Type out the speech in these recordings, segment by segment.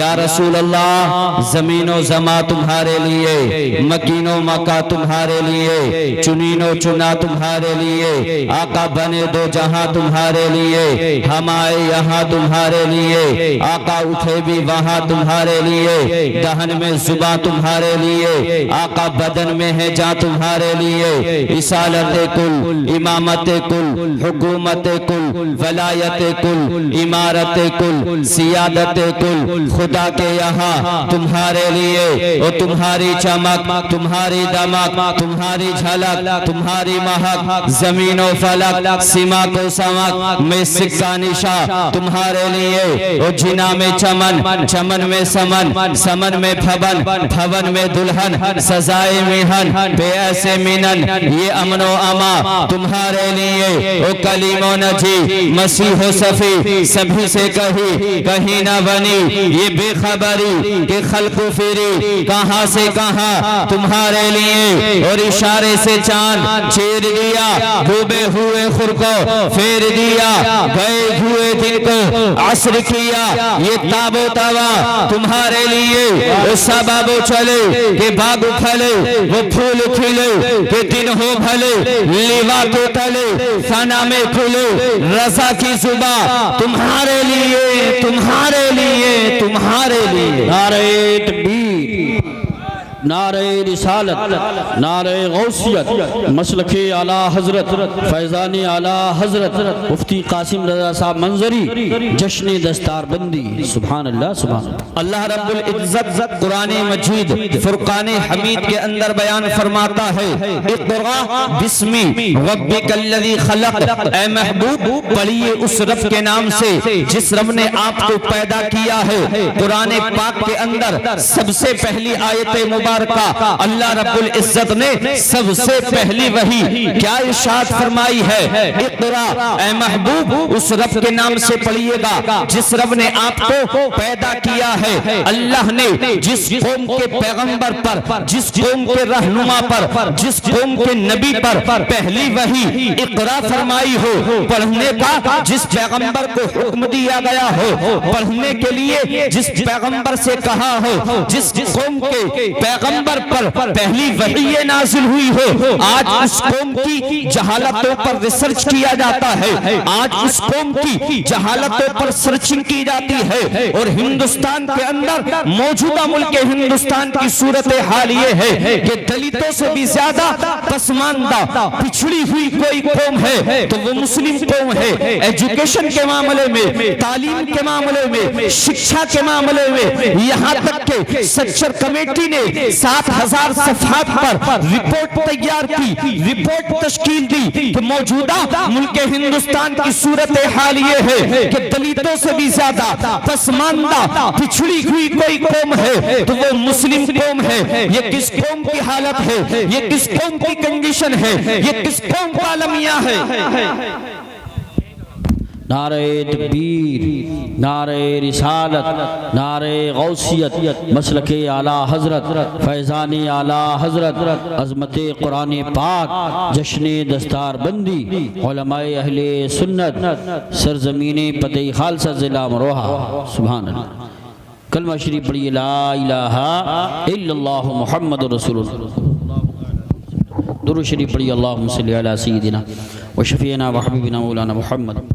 या रसूल अल्लाह ज़मीनो ज़मा तुम्हारे लिए, मकीनो मका तुम्हारे लिए, चुनीनो चुना तुम्हारे लिए, आका बने दो जहां तुम्हारे लिए, हम आए यहाँ तुम्हारे लिए, आका उठे भी वहां तुम्हारे लिए, दहन में जुबा तुम्हारे लिए, आका बदन में है जा तुम्हारे लिए, इसालत कुल, इमामत कुल, हुकूमत कुल, वलायत कुल, इमारत कुल, सियादत कुल, खुदा के यहाँ तुम्हारे लिए, और तुम्हारी चमक, तुम्हारी दमक, तुम्हारी झलक, तुम्हारी महक, जमीनो फलक, सीमा को समक में सिक्का निशा तुम्हारे लिए, और जिना में चमन, चमन में समन, समन में भवन, भवन में दुल्हन, सजाए मिहन पे ऐसे मिनन, ये अमनो अमा तुम्हारे लिए, ओ कलीमो नजी मसीहो सफी सभी से कही कहीं न बनी, ये बेखबरी के खल्को फिरी कहां से कहां तुम्हारे लिए, और इशारे से चांद चीर दिया, डूबे हुए खुर को फेर दिया, गए हुए दिन को असर किया, ये ताबो तवा तुम्हारे लिए, वो सबबो चले के बाग फले, वो फूल खिले के दिन हो भले, लीवा के तले फना में खुले, रजा की जुबा तुम्हारे लिए, तुम्हारे लिए, तुम्हारे लिए। नारे तकबीर, नारे रिसालत, नारे गौसियत, मसलके आला हजरत फैजानी आला हजरत मुफ्ती कासिम रजा साहब मंजरी, जश्न दस्तार बंदी। सुभान अल्लाह, सुभान अल्लाह रब्बुल इज्जत कुरान मजीद फुरकान हमीद के अंदर बयान फरमाता है, इक़रा बिस्मी रब्बिकल्लज़ी खलक़, ऐ महबूब पढ़िए उस रब के नाम से जिस रब ने आपको पैदा किया है। कुरान पाक के अंदर सबसे पहली आयत का अल्लाह रब्बुल इज्जत ने सबसे पहली वही क्या इरशाद फरमाई है, इक़रा ऐ महबूब उस रब के नाम से पढ़िएगा जिस रब ने आपको पैदा किया है। अल्लाह ने जिस कौम के पैगंबर पर, जिस कौम के रहनुमा पर, जिस कौम के नबी पर पहली वही इक़रा फरमाई हो, पढ़ने का जिस पैगंबर को हुक्म दिया गया हो, पढ़ने के लिए जिस पैगंबर से कहा हो, जिस कौम के पैगंबर पर पहली वही नाजिल हुई हो, आज उस कौम की जहालतों पर रिसर्च किया जाता है, आज उस कौम की जहालतों पर सर्चिंग की जाती है, और हिंदुस्तान के अंदर मौजूदा मुल्क हिंदुस्तान की सूरत हाल ये है कि दलितों से भी ज्यादा पसमानदा पिछड़ी हुई कोई कौम है तो वो मुस्लिम कौम है। एजुकेशन के मामले में, तालीम के मामले में, शिक्षा के मामले में, यहाँ तक के सच्चर कमेटी ने 7,000 सफ़हात पर रिपोर्ट तैयार की, रिपोर्ट तश्कील दी कि मौजूदा मुल्क हिंदुस्तान की सूरत हाल ये है कि दलितों से भी ज्यादा पसमानदा पिछड़ी हुई कोई कौम है तो वो मुस्लिम कौम है। ये किस कौम की हालत है, ये किस कौम की कंडीशन है, ये किस कौम का अलमिया है। नारे तकबीर, नारे रिसालत, नारे गौसियत, मसलके आला हजरत फैजानी आला हजरत, अज़मते कुरान पाक, जश्न दस्तार बंदी, उलमाए अहले सुन्नत, सरजमीने पते खालसा जिला अमरोहा। सुभान अल्लाह। कलमा शरीफ पढ़िए, ला इलाहा इल्लल्लाहु मुहम्मदुर रसूलुल्लाह। दुरूद शरीफ पढ़िए, अल्लाहुम्मा सल्लि अला सय्यिदिना व शफीना व हबीबिना मौलाना मुहम्मद।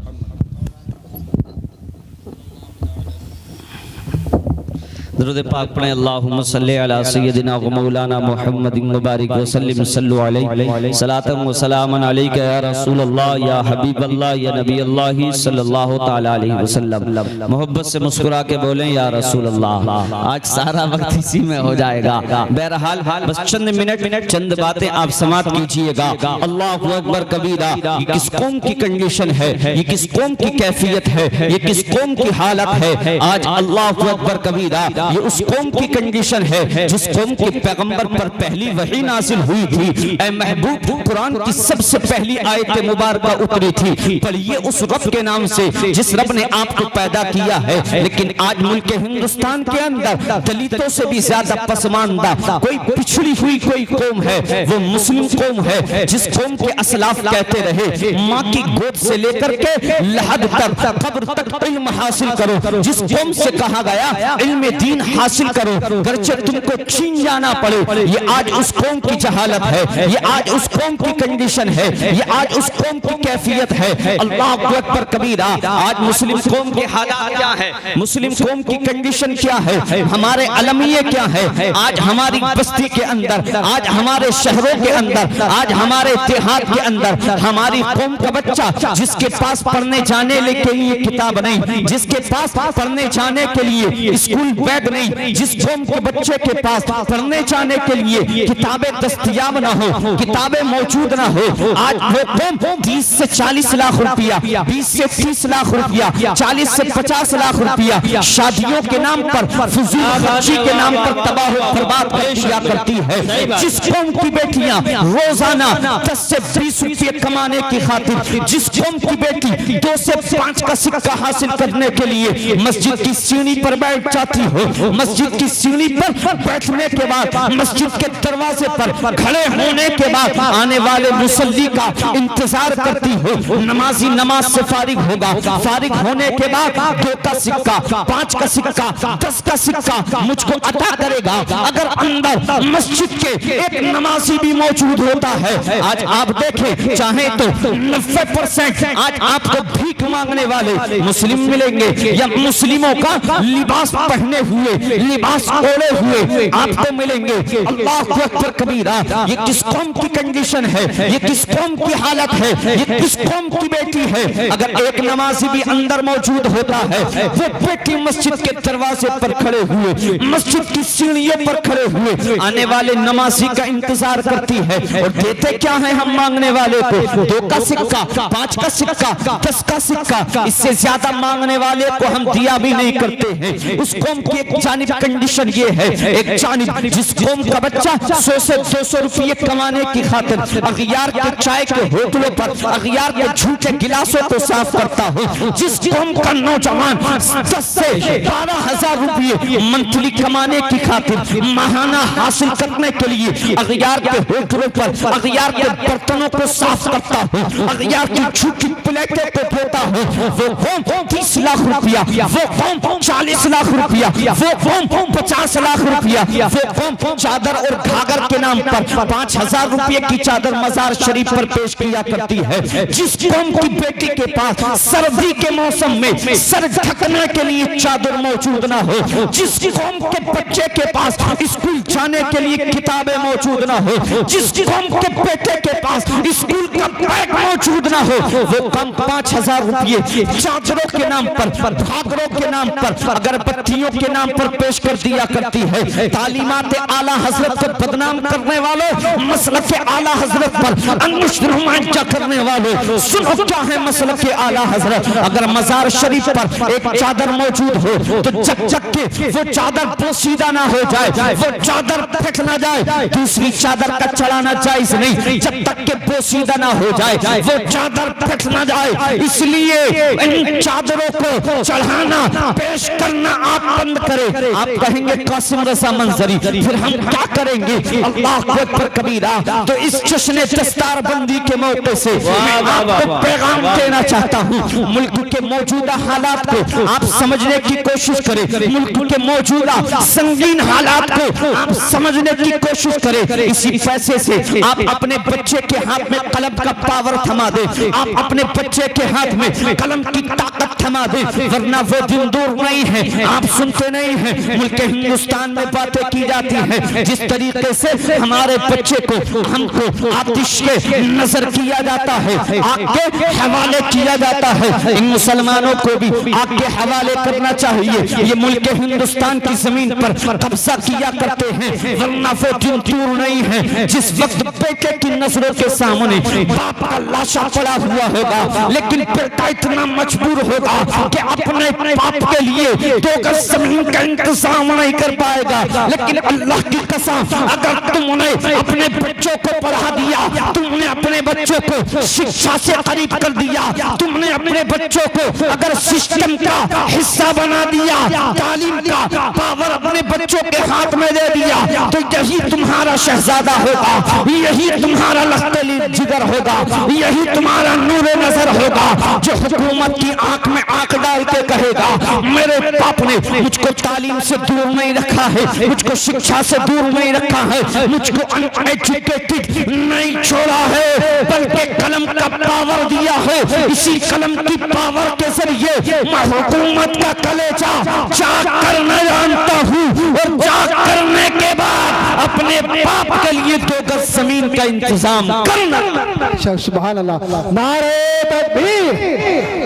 दुरूद पाक पढ़ें, अल्लाहुम्मा सल्लि अला सय्यिदिना व मौलाना मुहम्मदिन मुबारक वसल्लिम सल्लु अलैहि सलातम व सलामन अलैका या रसूल अल्लाह या हबीब अल्लाह या नबी अल्लाह सल्लल्लाहु तआला अलैहि वसल्लम। मोहब्बत से मुस्कुरा के बोलें या रसूल अल्लाह। आज सारा वक्त इसी में हो जाएगा। बहरहाल बस चंद मिनट चंद बातें आप समाप्त कीजिएगा। अल्लाहु अकबर कबीरा। ये किस कौम की कंडीशन है, ये किस कौम की कैफियत है, ये किस कौम की हालत है। आज अल्लाहु अकबर कबीरा ये उस कौम की कंडीशन है जिस कौम के पैगंबर पर पहली वही नाजिल हुई थी। ऐ महबूब, कुरान की सबसे पहली आयत मुबारका उतरी थी। पढ़िए उस रब के नाम से जिस रब ने आपको पैदा किया है। लेकिन आज मुल्क हिंदुस्तान के अंदर दलितों से भी ज्यादा पसमानदा कोई पिछड़ी हुई कोई कौम है, वो मुस्लिम कौम है। जिस कौम के असलाफ कहते रहे माँ की गोद से लेकर के लहद तक कब्र तक इल्म हासिल करो, जिस कौम से कहा गया इल्म दीन हासिल करो गर्चे तुमको चीन जाना पड़े, ये आज उस कौम की जहालत है, ये आज उस कौम की कंडीशन है, ये आज उस कौम की कैफियत है। अल्लाह अकबर कबीरा। आज मुस्लिम कौम के हालात क्या है, मुस्लिम कौम की कंडीशन क्या है, हमारे अलमिये क्या है। आज हमारी बस्ती के अंदर, आज हमारे शहरों के अंदर, आज हमारे देहात के अंदर हमारी कौम का बच्चा जिसके पास पढ़ने जाने के लिए किताब नहीं, जिसके पास पढ़ने जाने के लिए स्कूल बैग नहीं, जिस कौम के बच्चे के पास पढ़ने जाने के लिए किताबें दस्तयाब ना हो, किताबें मौजूद ना हो, आज वो कौम 30 से 40 लाख रुपया, 20 से 30 लाख रुपया, 40 से 50 लाख रुपया शादियों के नाम पर, फजूल खर्ची के नाम पर तबाह बर्बाद कर दिया करती है। जिस कौम की बेटियां रोजाना 10 से 20 रुपये कमाने की खातिर, जिस कौम की बेटी 2 से 5 का सिक्का हासिल करने के लिए मस्जिद की सीढ़ी पर बैठ जाती हो, मस्जिद की सीढ़ी पर बैठने के बाद मस्जिद के दरवाजे पर खड़े होने के बाद आने वाले मुसल्ली का इंतजार करती हो, नमाजी नमाज से फारिग होगा, फारिग होने के बाद 2 का सिक्का, 5 का सिक्का, 10 का सिक्का मुझको अता करेगा। अगर अंदर मस्जिद के एक नमाजी भी मौजूद होता है, आज आप देखें चाहे तो 90% आज आपको भीख मांगने वाले मुस्लिम मिलेंगे या मुस्लिमों का लिबास पहने हुए, लिबास ओढ़े हुए आपको मिलेंगे। अल्लाह अकबर कबीरा। ये किस कौम की कंडीशन है, ये किस कौम की हालत है, ये किस कौम की बेटी है। अगर एक नमाजी भी अंदर मौजूद होता है, वो बेटी मस्जिद के दरवाजे पर खड़े हुए, मस्जिद की सीढ़ियों पर खड़े हुए आने वाले नमाजी का इंतजार करती है। और देते क्या है हम मांगने वाले को? 2 का सिक्का, 5 का सिक्का, 10 का सिक्का, इससे ज्यादा मांगने वाले को हम दिया भी नहीं करते हैं। उस कौम की एक जानिब कंडीशन ये है, एक जानिब जिस कौम का बच्चा 100 से 200 रुपये कमाने की खातिर अगियार के चाय के होटलों पर अगियार के झूठे गिलासों को साफ करता हो, जिस कौम का नौजवान 10 से 12,000 रुपये मंथली कमाने की खातिर महाना हासिल करने के लिए अगियार के होटलों पर अगियार के बर्तनों को साफ करता हो, अगियार की झूठी प्लेटें को धोता हो, वो कौम 30 लाख रुपया, वो कौम 40 लाख रुपया, वो कौम 50 लाख रुपया, वो कौम चादर और घाघर के नाम पर 5,000 रुपये की चादर मजार शरीफ पर पेश किया करती है। जिस कौम की बेटी के पास सर्दी के मौसम में सर ढकने के लिए चादर मौजूद ना हो, जिस कौम के बच्चे के पास स्कूल जाने के लिए किताबें मौजूद ना हो, जिस कौम के बेटे के पास स्कूल का बैग मौजूद ना हो, वो कम 5,000 रुपये चादरों के नाम पर, घाघरों के नाम पर, अगरबत्तियों के नाम पर पेश कर दिया करती है। तालीमात आला हजरत को बदनाम करने वालों, मसलक आला हजरत पर अंकुश नुमाइंदा करने वालों, सुनो क्या है मसलक आला हजरत। अगर मजार शरीफ पर एक चादर मौजूद हो तो जब तक के वो चादर पोशीदा ना हो जाए, वो चादर फेंक ना जाए, दूसरी चादर का चढ़ाना जायज नहीं जब तक के पोशीदा ना हो जाए, वो चादर फेंक ना जाए। इसलिए इन चादरों को चढ़ाना पेश करना आप बंद करें। आप कहेंगे कासिम रजा मंजरी, फिर हम क्या करेंगे? अल्लाह अकबर कबीरा। तो इस जश्न दस्तार बंदी के मौके से मैं आपको पैगाम देना चाहता हूँ, मुल्क के मौजूदा हालात को आप समझने की कोशिश करें, मुल्क के मौजूदा संगीन हालात को आप समझने की कोशिश करें। इसी पैसे से आप अपने बच्चे के हाथ में कलम का पावर थमा दे, आप अपने बच्चे के हाथ में कलम की ताकत थमा दे, वरना वो दिन दूर नहीं है। आप सुनते नहीं हैं, मुल्क हिंदुस्तान में बातें की जाती हैं, जिस तरीके से हमारे बच्चे को हमको आतिश के नजर किया जाता है, आग के हवाले किया जाता है। इन मुसलमानों को भी आग के हवाले करना चाहिए। ये मुल्क हिंदुस्तान की जमीन पर कब्जा किया करते हैं, वरना वो दिन दूर नहीं है जिस वक्त बेटे की नजरों के सामने बाप का लाशा पड़ा हुआ होगा, लेकिन बेटा इतना मजबूर होगा कि अपने बाप के लिए 2 गज जमीन का इंतजाम नहीं कर पाएगा। लेकिन अल्लाह की कसम, अगर तुमने अपने बच्चों को पढ़ा दिया, तुमने अपने बच्चों को शिक्षा से करीब कर दिया, तुमने अपने बच्चों को अगर सिस्टम का हिस्सा बना दिया, तालीम का पावर अपने बच्चों के हाथ में दे दिया, तो यही तुम्हारा शहजादा होगा, यही तुम्हारा लख्तली जिगर होगा, यही तुम्हारा नूर नजर होगा, जो हुकूमत की आंख में आंख डाल के कहेगा मेरे बाप ने मुझको तालीम से दूर नहीं रखा है, मुझको शिक्षा से दूर नहीं रखा है, मुझको अनएजुकेटेड नहीं छोड़ा है, बल्कि कलम का पावर दिया है। इसी कलम की पावर के जरिए मैं हुकूमत का कलेजा चाक करना जानता हूँ, और चाक करने के बाद अपने बाप के लिए 2 गज जमीन का इंतजाम करना। सुभान अल्लाह। नारे तकबीर,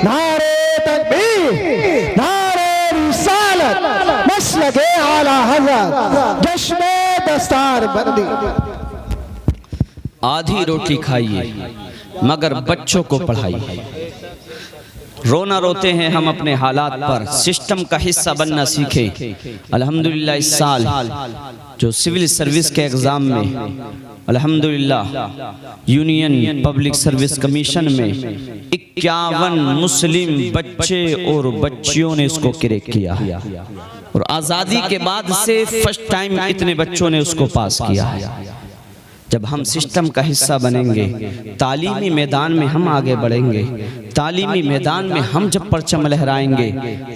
नारे तकबीर, नारे रिसालत, मसलके आला हज़रत, जश्न दस्तार बंदी। आधी रोटी खाइए मगर बच्चों को पढ़ाइए। रोना रोते हैं हम अपने हालात पर, सिस्टम का हिस्सा बनना सीखे। अल्हम्दुलिल्लाह इस साल जो सिविल सर्विस के एग्ज़ाम में अल्हम्दुलिल्लाह यूनियन पब्लिक सर्विस कमीशन में 51 मुस्लिम बच्चे और बच्चियों ने इसको क्रैक किया, और आज़ादी के बाद से फर्स्ट टाइम इतने बच्चों ने उसको पास किया है। जब हम सिस्टम का हिस्सा बनेंगे, तालीमी मैदान में हम आगे बढ़ेंगे, तालीमी मैदान में हम जब परचम लहराएंगे,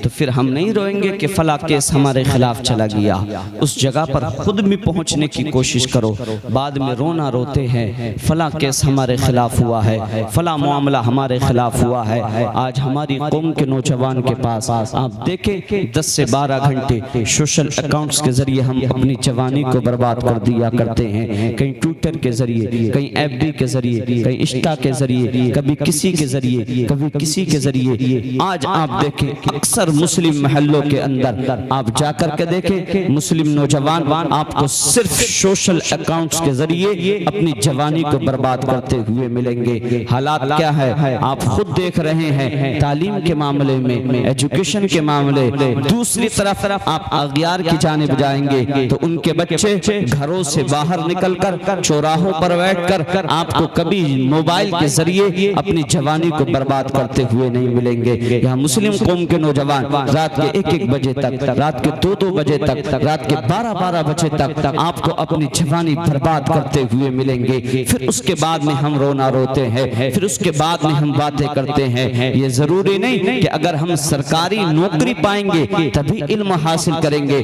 तो फिर हम नहीं रोएंगे कि फला केस हमारे खिलाफ चला गया। उस जगह पर खुद भी पहुंचने की कोशिश करो। बाद में रोना रोते हैं फला केस हमारे खिलाफ हुआ है, फला मामला हमारे खिलाफ हुआ है। आज हमारी कौम के नौजवान के पास आप देखें 10 से 12 घंटे सोशल अकाउंट्स के जरिए हम अपनी जवानी को बर्बाद कर दिया करते हैं। कहीं ट्विटर के जरिए, कहीं एफबी के जरिए, कहीं इंस्टा के जरिए, कभी किसी के जरिए, कभी किसी के जरिए। आज आप देखें अक्सर मुस्लिम महल्लों के अंदर आप जाकर के देखें, मुस्लिम नौजवान आपको सिर्फ सोशल अकाउंट्स के जरिए अपनी जवानी को बर्बाद करते हुए मिलेंगे। हालात क्या है आप खुद देख रहे हैं, तालीम के मामले में, एजुकेशन के मामले। दूसरी तरफ आप अगियार की जानिब जाएंगे तो उनके बच्चे घरों से बाहर निकलकर चौराहों पर बैठकर आपको कभी मोबाइल के जरिए अपनी जवानी को बर्बाद करते हुए नहीं मिलेंगे। यहाँ मुस्लिम कौम के नौजवान रात के 1-1 बजे तक, रात के 2-2 बजे तक, रात के 12-12 बजे तक आपको अपनी जवानी बर्बाद करते हुए मिलेंगे। फिर उसके बाद में हम रोना रोते हैं, फिर उसके बाद में हम बातें करते हैं। ये जरूरी नहीं कि अगर हम सरकारी नौकरी पाएंगे तभी इल्म हासिल करेंगे।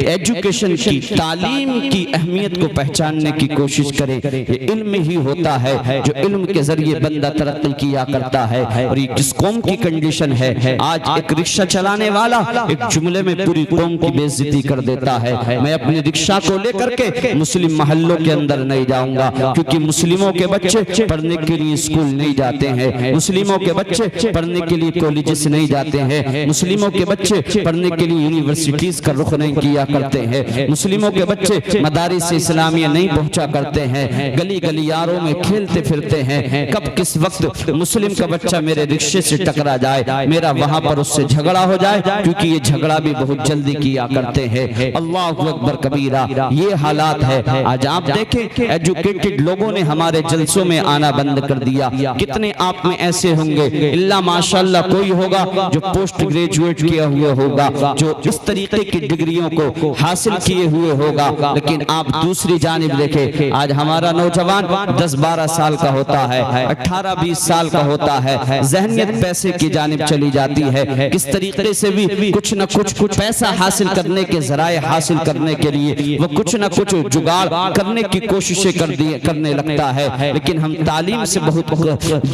एजुकेशन की, तालीम की अहमियत को पहचानने की कोशिश करें। ये इल्म ही होता है जो इल्म के जरिए बंदा तरक्की किया करता है। और ये जिस कौम की कंडीशन है, आज एक रिक्शा चलाने वाला एक जुमले में पूरी कौम की बेइज्जती कर देता है। मैं अपने रिक्शा को लेकर के मुस्लिम महल्लों के अंदर नहीं जाऊंगा, क्योंकि मुस्लिमों के बच्चे पढ़ने के लिए स्कूल नहीं जाते हैं, मुस्लिमों के बच्चे पढ़ने के लिए कॉलेजेस नहीं जाते हैं, मुस्लिमों के बच्चे पढ़ने के लिए यूनिवर्सिटीज का रुख नहीं किया करते हैं, मुस्लिमों के बच्चे मदारिस इस्लामिया नहीं पहुंचा करते हैं, गली गलियारों में खेलते फिरते हैं। कब किस वक्त मुस्लिम का बच्चा मेरे रिक्शे से टकरा जाए, मेरा वहां पर उससे झगड़ा हो जाए, क्योंकि ये झगड़ा भी बहुत जल्दी किया करते हैं। अल्लाह अकबर कबीरा, ये हालात है। आज आप देखें एजुकेटेड लोगों ने हमारे जलसों में आना बंद कर दिया। कितने आप में ऐसे होंगे, इल्ला माशाल्लाह कोई होगा जो पोस्ट ग्रेजुएट किया हुआ होगा, जो इस तरीके की डिग्रियों को हासिल किए हुए होगा। लेकिन आप दूसरी जानिब देखें, आज हमारा नौजवान 10-12 साल का होता है, 18-20 साल का होता है, जहनियत पैसे की जानिब चली जाती है। किस तरीके से भी कुछ न कुछ पैसा हासिल करने के जराए हासिल करने के लिए वो कुछ न कुछ जुगाड़ करने की कोशिशें करने लगता है। लेकिन हम तालीम से बहुत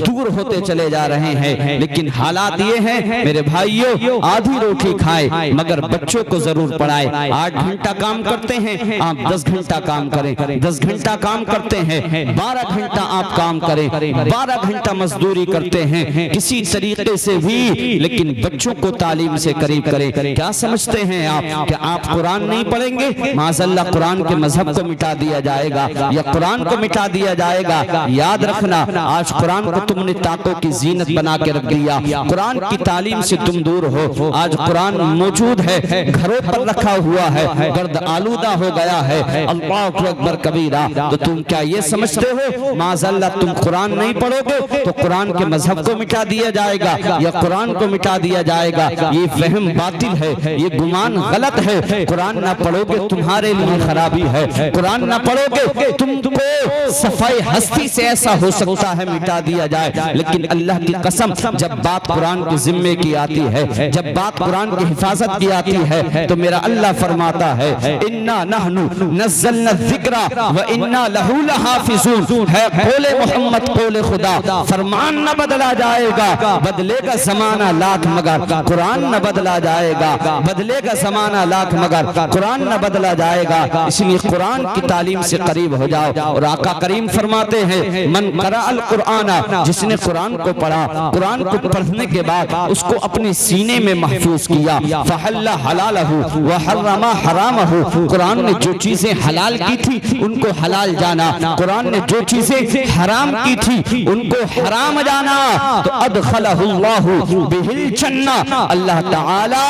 दूर होते चले जा रहे हैं। लेकिन हालात ये हैं मेरे भाइयों, आधी रोटी खाए मगर बच्चों को जरूर पढ़ाए। 8 घंटा काम करते हैं, आप 10 घंटा काम करें, 10 घंटा काम करते हैं, 12 घंटा आप काम करें, 12 घंटा मजदूरी करते हैं, हैं किसी तरीके से भी, लेकिन बच्चों को तालीम से करीब करें। क्या समझते हैं आप कि आप कुरान नहीं पढ़ेंगे, माज़अल्लाह कुरान के मजहब को मिटा दिया जाएगा या कुरान को मिटा दिया जाएगा। याद रखना, आज कुरान को तुमने ताकों की जीनत बना के रख दिया, कुरान की तालीम से तुम दूर हो। आज कुरान मौजूद है, घरों पर रखा हुआ है, गर्द आलूदा हो गया है। अल्लाह अकबर कबीरा। तो तुम क्या ये समझते हो माज़अल्लाह तुम कुरान नहीं पढ़ोगे तो कुरान के मजहब को मिटा दिया जाएगा या कुरान को मिटा दिया जाएगा? ये फहम बातिल है, ये गुमान गलत है। कुरान ना पढ़ोगे तुम्हारे लिए खराबी है, कुरान ना पढ़ोगे तुमको सफाई हस्ती से ऐसा हो सकता है मिटा दिया जाए। लेकिन अल्लाह की कसम, जब बात कुरान के जिम्मे की आती है, जब बात कुरान की हिफाजत की आती है, तो मेरा अल्लाह फरमाता है इन्ना नहनु नज़्ज़लना ज़िक्रा व इन्ना लहू लहाफ़िज़ून। है कौले मोहम्मद, कौले खुदा। फरमान न बदला जाएगा, बदलेगा जमाना लाख मगर कुरान न बदला जाएगा, बदलेगा जमाना लाख मगर कुरान न बदला जाएगा। इसलिए कुरान की तालीम से करीब हो जाओ। और आका करीम फरमाते हैं मन क़रा अल कुराना, जिसने कुरान को पढ़ा, कुरान को पढ़ने के बाद उसको अपने सीने में महफूज किया, फहल्ला हलालहु व हर्रमा हरामहु। कुरान ने जो चीजें हलाल की थी उनको हलाल जाना, कुरान ने जो चीजें हराम की थी उनको हराम जाना, तो अदखलहुल्लाहु बिहिल जन्ना। अल्लाह ताला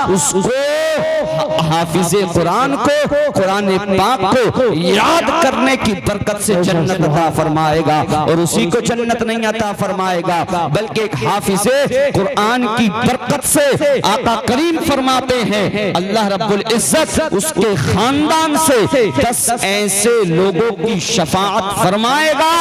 उसको हाफिज़े कुरान को, कुरान पाक को याद करने की बरकत से जन्नत अता फरमाएगा। और उसी को जन्नत नहीं अता फरमाएगा बल्कि एक हाफिज़े कुरान की बरकत से आका करीम फरमाते हैं अल्लाह रब्बुल इज्जत उसके खानदान से 10 ऐसे लोगों की शफाअत फरमाएगा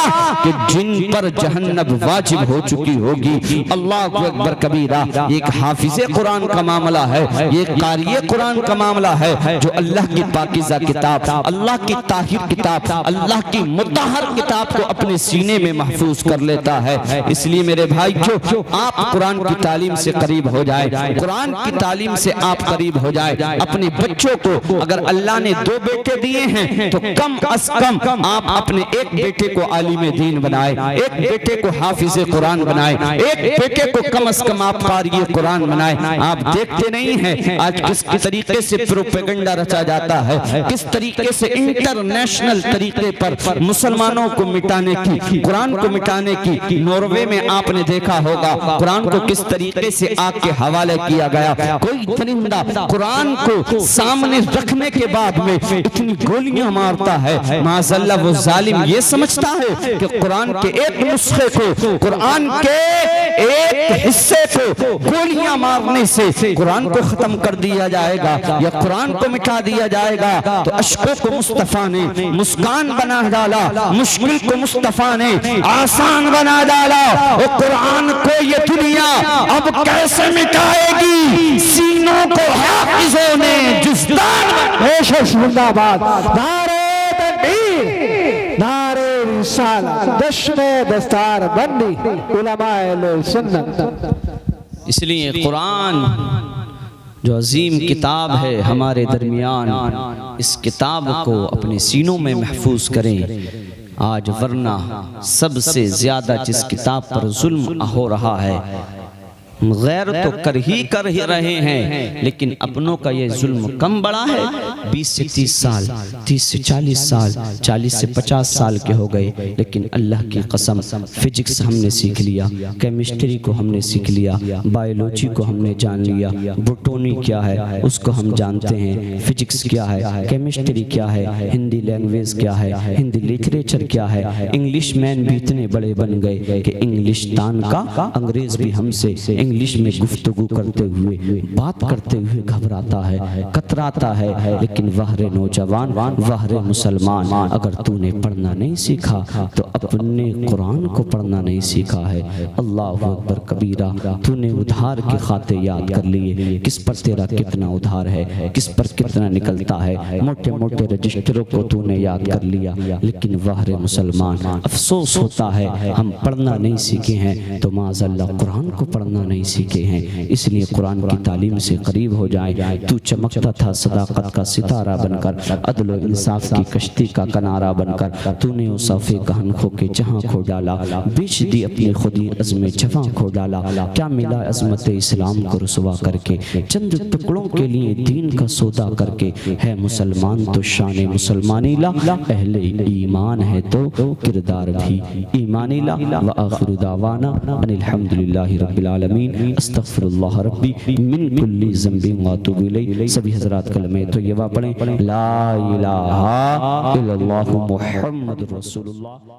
कि जिन पर जहन्नम वाजिब हो चुकी होगी। अल्लाह अकबर कबीरा। एक हाफिज़े कुरान का मामला है, ये कारिए कुरान का मामला है जो अल्लाह की पाकीज़ा किताब, अल्लाह की ताहिर किताब, अल्लाह की मुतहर किताब को अपने सीने में महफूज कर लेता है। इसलिए मेरे भाई जो आप कुरान की तालीम से करीब हो जाए, कुरान की तालीम से आप करीब हो जाए। अपने बच्चों को अगर अल्लाह ने 2 बेटे दिए हैं तो कम अज कम आप अपने एक बेटे को आलिम दीन बनाए, एक बेटे को हाफिज़े कुरान बनाए, एक बेटे को कम अज कम आप कारिए कुरान बनाए। आप देखते नहीं हैं आज किस तरीके से प्रोपेगेंडा रचा जाता है, किस तरीके से इंटरनेशनल तरीके पर मुसलमानों को मिटाने की, कुरान को मिटाने की। नॉर्वे में आपने देखा होगा कुरान को किस तरीके से आग के हवाले किया गया। कोई परिंदा कुरान को सामने रखने के बाद में इतनी गोलियां मारता है, माज़अल्लाह वो जालिम ये समझता है कि कुरान के एक नुस्खे को, कुरान के एक हिस्से को गोलियां मारने से कुरान को खत्म कर दिया जाएगा या कुरान को मिटा दिया जाएगा। तो अशकों को मुस्तफा ने मुस्कान बना डाला, मुश्किल को मुस्तफा ने आसान बना डाला। और कुरान को ये दुनिया अब कैसे मिटाएगी? सीनों को हाफिज़ों ने जुज़दान जिंदाबाद। नारे तकबीर, नारे रिसालत, जश्न दस्तार बंदी, उलमाए सुन्नत। इसलिए कुरान जो अजीम किताब है हमारे दरमियान, इस किताब को अपने सीनों में महफूज करें। आज वरना सबसे ज्यादा जिस किताब पर जुल्म हो रहा है, गैर तो कर ही रहे हैं, लेकिन अपनों का ये जुल्म कम बड़ा है। 20 से 30 साल, 30 से 40 साल, 40 से 50 साल के हो गए, लेकिन अल्लाह की कसम फिजिक्स हमने सीख लिया, केमिस्ट्री को हमने सीख लिया, बायोलॉजी को हमने जान लिया, बोटोनी क्या है उसको हम जानते हैं, फिजिक्स क्या है, केमिस्ट्री क्या है, हिंदी लैंग्वेज क्या है, हिंदी लिटरेचर क्या है। इंग्लिश मैन भी इतने बड़े बन गए कि इंग्लिशतान का अंग्रेज भी हमसे इंग्लिश में गुफ्तगू करते हुए, बात करते हुए घबराता है, कतराता है। लेकिन वहरे नौजवान, वहरे मुसलमान, अगर तूने पढ़ना नहीं सीखा तो अपने कुरान को पढ़ना नहीं सीखा है। अल्लाह अकबर कबीरा। तूने उधार के खाते याद कर लिए, किस पर तेरा कितना उधार है, किस पर कितना निकलता है, मोटे मोटे रजिस्टरों को तूने याद कर लिया। लेकिन वहरे मुसलमान, अफसोस होता है हम पढ़ना नहीं सीखे हैं तो माज़अल्लाह कुरान को पढ़ना नहीं नहीं सीखे हैं, इसलिए कुरान की तालीम से करीब हो जाए। तू चमकता था सदाकत का सितारा बनकर, अदल व इंसाफ की कश्ती का किनारा बनकर, तूने उस साफे कहन खो के जहां खो डाला, बेच दी अपनी खुदी अज़्म जवां खो डाला। क्या मिला अज़मत इस्लाम को रुसवा करके, चंद टुकड़ों के लिए दीन का सौदा करके। है मुसलमान तो शान मुसलमानी ला, अहले ईमान है तो किरदार भी ईमानी ला। व आखिरु दावाना अनिल हम्दुलिल्लाहि रब्बिल आलमीन, अस्तगफिरुल्लाह रब्बी मिन कुल्ली ज़ंबिन व अतूबु इलैह। सभी हज़रात कलमे तय्यबा पढ़ें, ला इलाहा इल्लल्लाहु मुहम्मदुर रसूलुल्लाह।